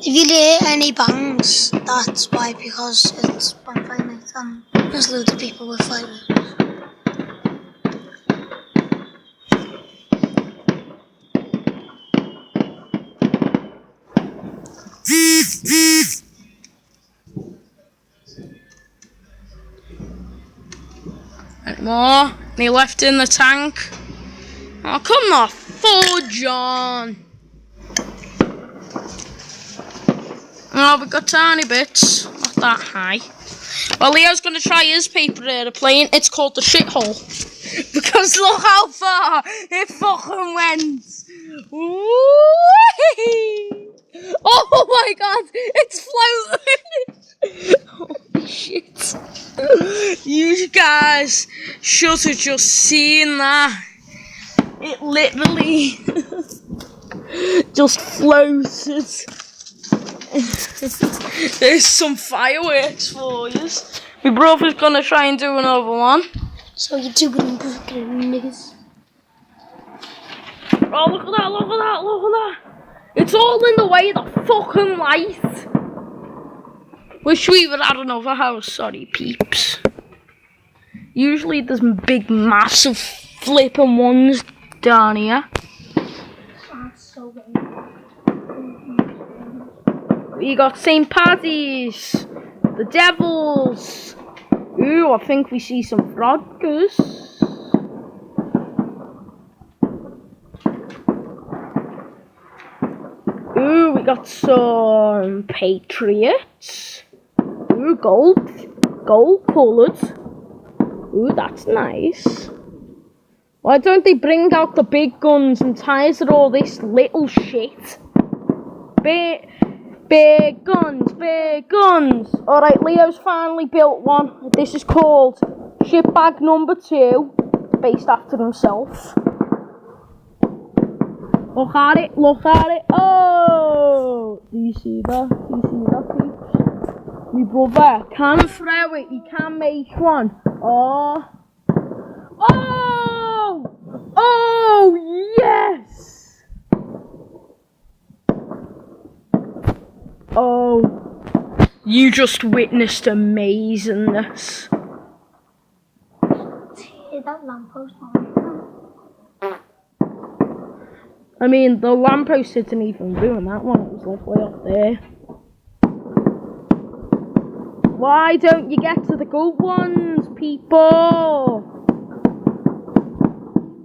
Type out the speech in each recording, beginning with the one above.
If you hear any bangs, that's why, because it's bonfire night and there's loads of people with fireworks. More. Me left in the tank. Oh, come on, fudge on. Oh, we got tiny bits. Not that high. Well, Leo's going to try his paper aeroplane. It's called the shithole. Because look how far it fucking went. Whee! Oh my god, it's floating. Holy shit. You guys should have just seen that. It literally just floated. There's some fireworks for you. My brother's gonna try and do another one. So you two niggas. Oh, look at that, look at that, look at that. It's all in the way of the fucking light. Wish we would have another house, sorry peeps. Usually there's big massive flipping ones down here. We got St. Paddy's, the Devils. Ooh, I think we see some froggers. Ooh, we got some Patriots. Ooh, gold coloured. Ooh, that's nice. Why don't they bring out the big guns and tired of all this little shit? Big guns, big guns. Alright, Leo's finally built one. This is called Shitbag Number 2, based after himself. Look at it, look at it. Oh! Do you see that? Do you see that, peeps? My brother can throw it, he can make one. Oh! Oh! Oh, yes! Oh, you just witnessed amazingness. Is that lamppost on? I mean, the lamppost isn't even doing that one, it was all the way up there. Why don't you get to the good ones, people?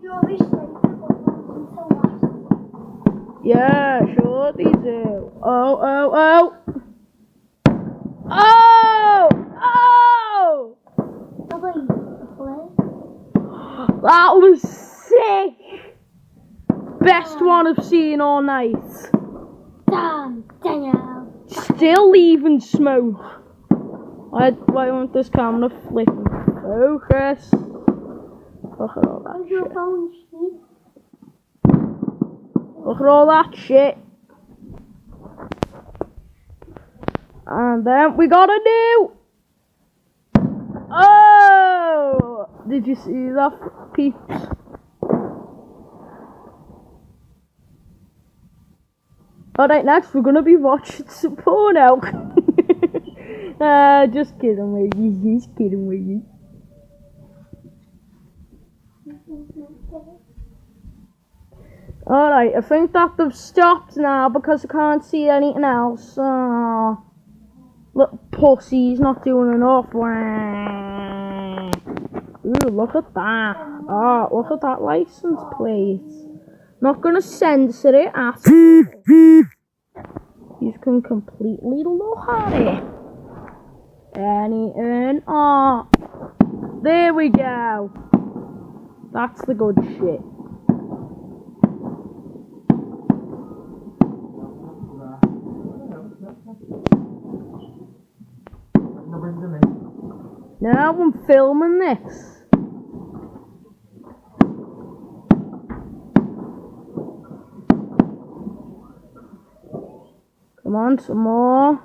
You always say the good ones until last. Yeah, sure they do. Oh, oh, oh! Oh! Oh! That was sick! Best one I've seen all night. Damn. Still leaving smoke. Why won't this camera flip and focus? Look at all that shit. Look at all that shit. And then we got a new. Oh! Did you see that, peeps? Alright, next we're gonna be watching some porno. Just kidding with you, just kidding with you. Alright, I think that they've stopped now because I can't see anything else. Little pussy's not doing enough. Ooh, look at that. Oh, look at that license plate. Not gonna censor it at all. You can completely look at it. Anything. Oh, there we go. That's the good shit. Now I'm filming this. Come on, some more.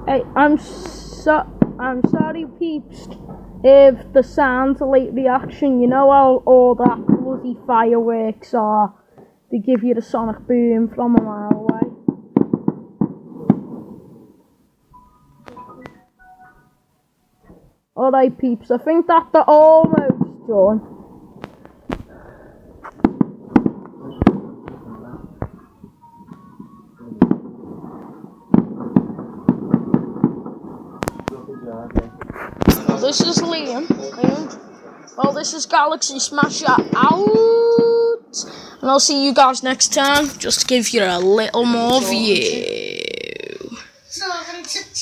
Hey, I'm sorry, peeps. if the sound to late reaction, you know how all that bloody fireworks are, they give you the sonic boom from a mile away. Alright peeps, I think that they're almost done. Well, this is Liam. Well, this is Galaxy Smasher out. And I'll see you guys next time, just to give you a little more view.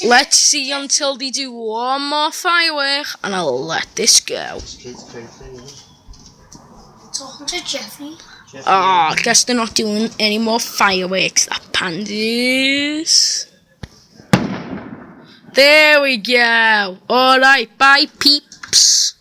Let's see until they do one more firework, and I'll let this go. Talking to Jeffrey. Oh, I guess they're not doing any more fireworks, that pandas. There we go. Alright, bye peeps.